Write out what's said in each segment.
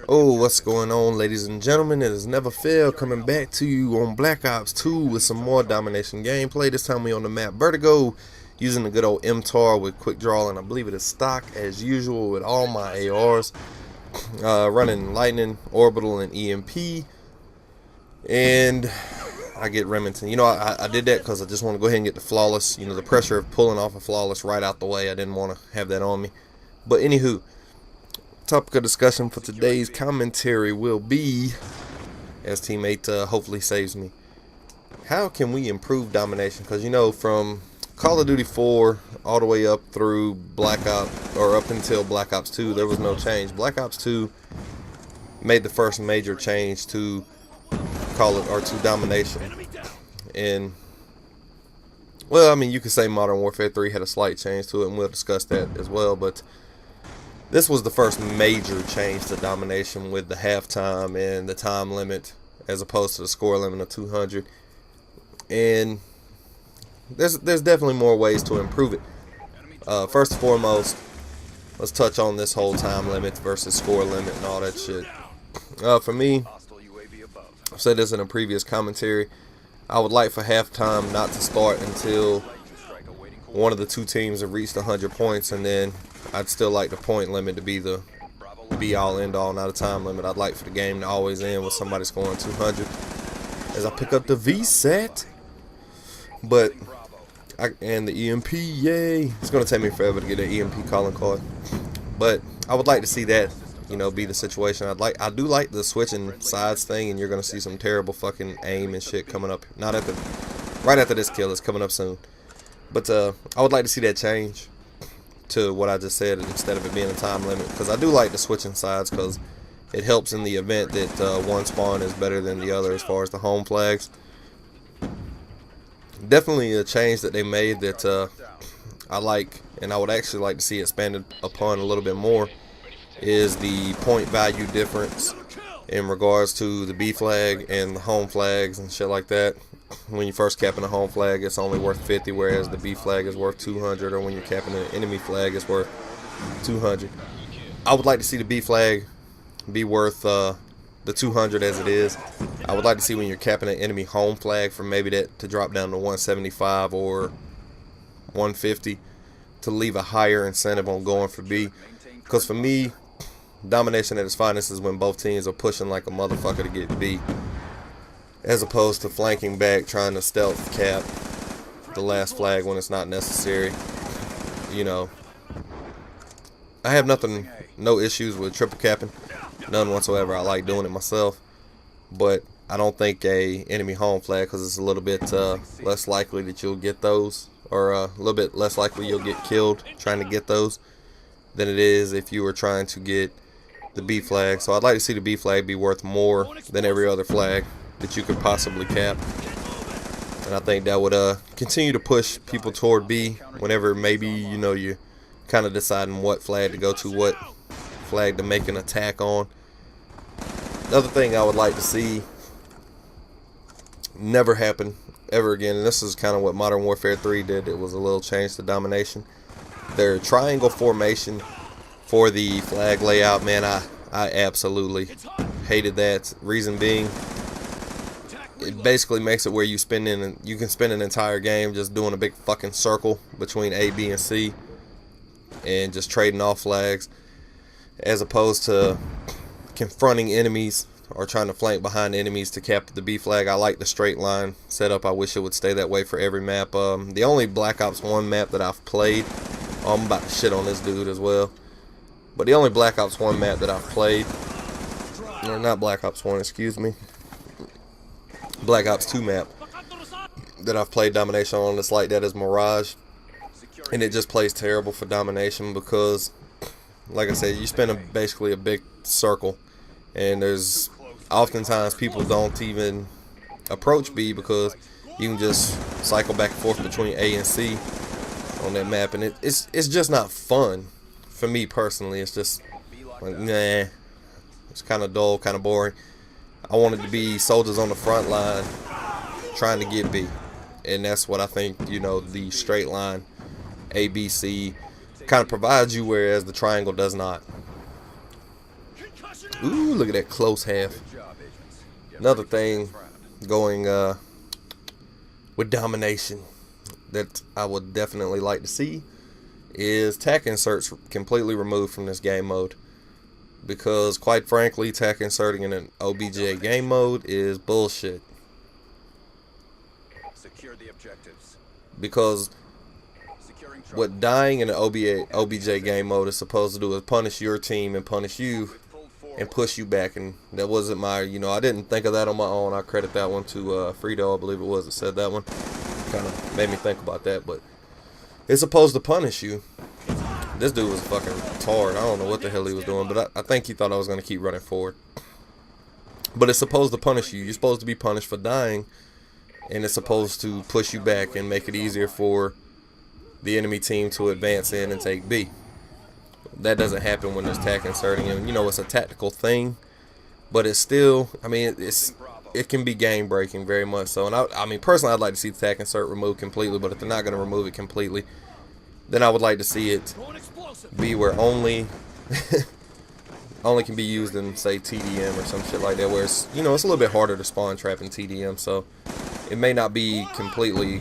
Oh, what's going on, ladies and gentlemen? It has never failed coming back to you on Black Ops 2 with some more Domination gameplay. This time we on the map Vertigo, using the good old MTAR with quick draw, and I believe it is stock as usual with all my ARs. Running Lightning, Orbital, and EMP. And I get Remington. You know, I did that because I just want to go ahead and get the flawless, you know, the pressure of pulling off a flawless right out the way. I didn't want to have that on me. But anywho, topic of discussion for today's commentary will be, as teammate hopefully saves me, how can we improve domination? Because, you know, from Call of Duty 4 all the way up through Black Ops, or up until Black Ops 2, there was no change. Black Ops 2 made the first major change to call it, or to domination. And, well, I mean, you could say Modern Warfare 3 had a slight change to it, and we'll discuss that as well, but this was the first major change to domination with the halftime and the time limit as opposed to the score limit of 200. And there's definitely more ways to improve it. First and foremost, let's touch on this whole time limit versus score limit and all that shit. For me, I've said this in a previous commentary, I would like for halftime not to start until one of the two teams have reached 100 points, and then I'd still like the point limit to be the be-all, end-all, not a time limit. I'd like for the game to always end with somebody scoring 200 as I pick up the V-set. But, and the EMP, yay. It's going to take me forever to get an EMP calling card. But I would like to see that, you know, be the situation. I do like the switching sides thing, and you're going to see some terrible fucking aim and shit coming up. Not at the, right after this kill, it's coming up soon. But I would like to see that change to what I just said instead of it being a time limit, because I do like the switching sides because it helps in the event that one spawn is better than the other as far as the home flags. Definitely a change that they made that I like, and I would actually like to see expanded upon a little bit more, is the point value difference in regards to the B flag and the home flags and shit like that. When you first capping a home flag, it's only worth 50, whereas the B flag is worth 200, or when you're capping an enemy flag, it's worth 200. I would like to see the B flag be worth the 200 as it is. I would like to see when you're capping an enemy home flag for maybe that to drop down to 175 or 150 to leave a higher incentive on going for B. Because for me, domination at its finest is when both teams are pushing like a motherfucker to get B, as opposed to flanking back trying to stealth cap the last flag when it's not necessary. You know, I have no issues with triple capping, none whatsoever. I like doing it myself, but I don't think a enemy home flag, because it's a little bit less likely that you'll get those, or a little bit less likely you'll get killed trying to get those than it is if you were trying to get the B flag. So I'd like to see the B flag be worth more than every other flag that you could possibly cap, and I think that would continue to push people toward B whenever maybe, you know, you're kind of deciding what flag to go to, what flag to make an attack on. Another thing I would like to see never happen ever again, and this is kind of what Modern Warfare 3 did, it was a little change to domination. Their triangle formation for the flag layout, man, I absolutely hated that. Reason being, it basically makes it where you can spend an entire game just doing a big fucking circle between A, B, and C and just trading off flags, as opposed to confronting enemies or trying to flank behind enemies to cap the B flag. I like the straight line setup. I wish it would stay that way for every map. The only Black Ops 1 map that I've played, I'm about to shit on this dude as well, but the only Black Ops 1 map that I've played, or not Black Ops 1, excuse me, Black Ops 2 map that I've played domination on that's like that is Mirage, and it just plays terrible for domination because, like I said, you spin basically a big circle, and there's oftentimes people don't even approach B because you can just cycle back and forth between A and C on that map, and it's just not fun for me personally. It's just like, nah, it's kind of dull, kind of boring. I wanted to be soldiers on the front line trying to get B, and that's what I think, you know, the straight line ABC kind of provides you, whereas the triangle does not. Ooh, look at that close half. Another thing going with domination that I would definitely like to see is tack inserts completely removed from this game mode. Because quite frankly, tack inserting in an OBJ game mode is bullshit. Secure the objectives. Because what dying in an OBJ game mode is supposed to do is punish your team and punish you and push you back. And that wasn't my, I didn't think of that on my own. I credit that one to Frito, I believe it was, that said that one. Kind of made me think about that, but it's supposed to punish you. This dude was fucking retarded. I don't know what the hell he was doing, but I think he thought I was going to keep running forward. But it's supposed to punish you. You're supposed to be punished for dying, and it's supposed to push you back and make it easier for the enemy team to advance in and take B. That doesn't happen when there's tack inserting, and it's a tactical thing, but it's still, it can be game breaking very much so. And I mean, personally, I'd like to see the tack insert removed completely, but if they're not going to remove it completely, then I would like to see it be where only can be used in, say, TDM or some shit like that, where it's, it's a little bit harder to spawn trap in TDM, so it may not be completely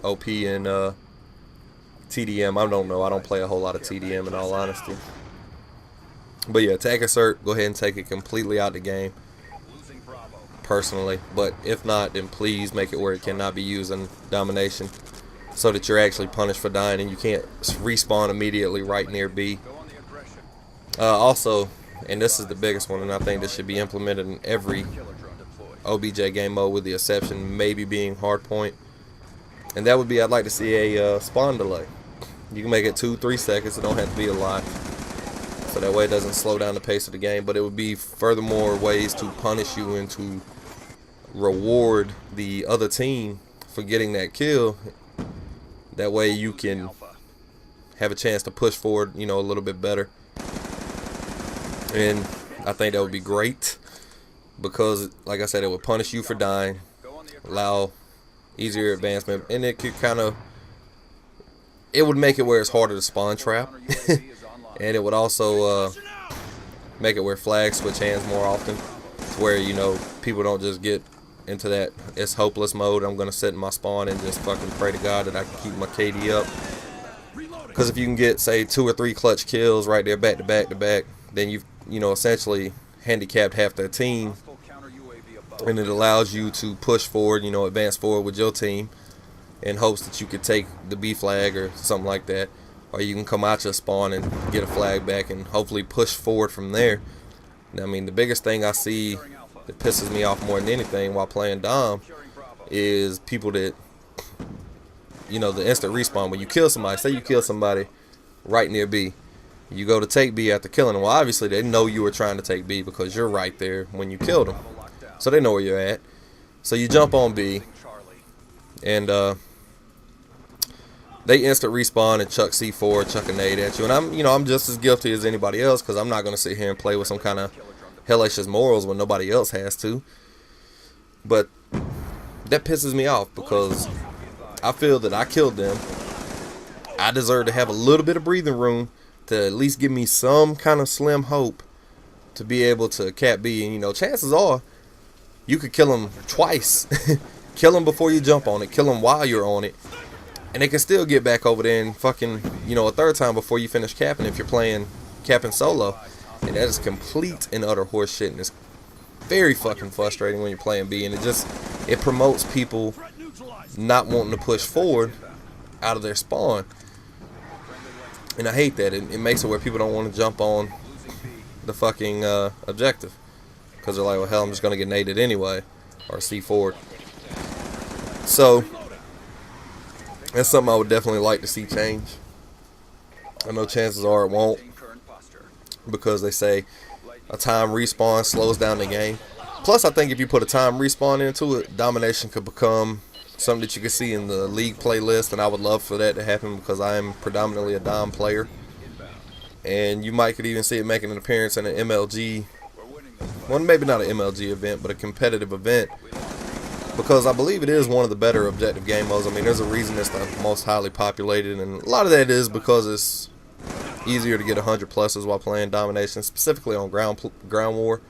OP in TDM. I don't know. I don't play a whole lot of TDM in all honesty. But yeah, tack insert, go ahead and take it completely out the game, personally. But if not, then please make it where it cannot be used in domination, so that you're actually punished for dying and you can't respawn immediately right near B. Also, and this is the biggest one, and I think this should be implemented in every OBJ game mode, with the exception maybe being hardpoint, and that would be, I'd like to see a spawn delay. You can make it 2-3 seconds. It don't have to be a lot, so that way it doesn't slow down the pace of the game. But it would be furthermore ways to punish you and to reward the other team for getting that kill. That way you can have a chance to push forward, a little bit better. And I think that would be great, because, like I said, it would punish you for dying, allow easier advancement, and it could it would make it where it's harder to spawn trap. And it would also make it where flags switch hands more often, to where, people don't just get into that it's hopeless mode. I'm gonna sit in my spawn and just fucking pray to God that I can keep my KD up. Because if you can get, say, 2 or 3 clutch kills right there back to back to back, then you've essentially handicapped half their team, and it allows you to push forward, advance forward with your team in hopes that you could take the B flag or something like that, or you can come out your spawn and get a flag back and hopefully push forward from there. I mean, the biggest thing I see that pisses me off more than anything while playing Dom is people that, the instant respawn. When you kill somebody, say you kill somebody right near B, you go to take B after killing them. Well, obviously they know you were trying to take B because you're right there when you killed them, so they know where you're at. So you jump on B, and they instant respawn and chuck C4, chuck a nade at you. And I'm just as guilty as anybody else, because I'm not going to sit here and play with some kind of hellacious morals when nobody else has to. But that pisses me off, because I feel that I killed them. I deserve to have a little bit of breathing room to at least give me some kind of slim hope to be able to cap B. And chances are you could kill them twice. Kill them before you jump on it, kill them while you're on it, and they can still get back over there and fucking, a third time before you finish capping, if you're playing capping solo. And that is complete and utter horseshit, and it's very fucking frustrating when you're playing B, and it promotes people not wanting to push forward out of their spawn. And I hate that. It makes it where people don't want to jump on the fucking objective, because they're like, well, hell, I'm just going to get naded anyway, or C4'd. So that's something I would definitely like to see change. I know chances are it won't, because they say a time respawn slows down the game. Plus, I think if you put a time respawn into it, domination could become something that you could see in the league playlist, and I would love for that to happen, because I am predominantly a Dom player. And you might could even see it making an appearance in an MLG, well, maybe not an MLG event, but a competitive event, because I believe it is one of the better objective game modes. I mean, there's a reason it's the most highly populated, and a lot of that is because it's Easier to get 100 pluses while playing Domination, specifically on ground war.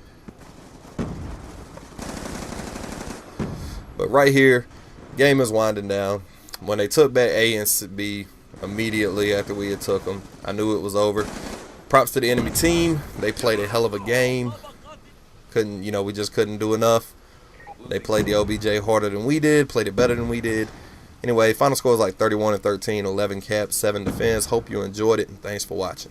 But right here, game is winding down. When they took back A and B immediately after we had took them, I knew it was over. Props to the enemy team. They played a hell of a game. We just couldn't do enough. They played the OBJ harder than we did, played it better than we did. Anyway, final score is like 31-13, 11 caps, 7 defense. Hope you enjoyed it, and thanks for watching.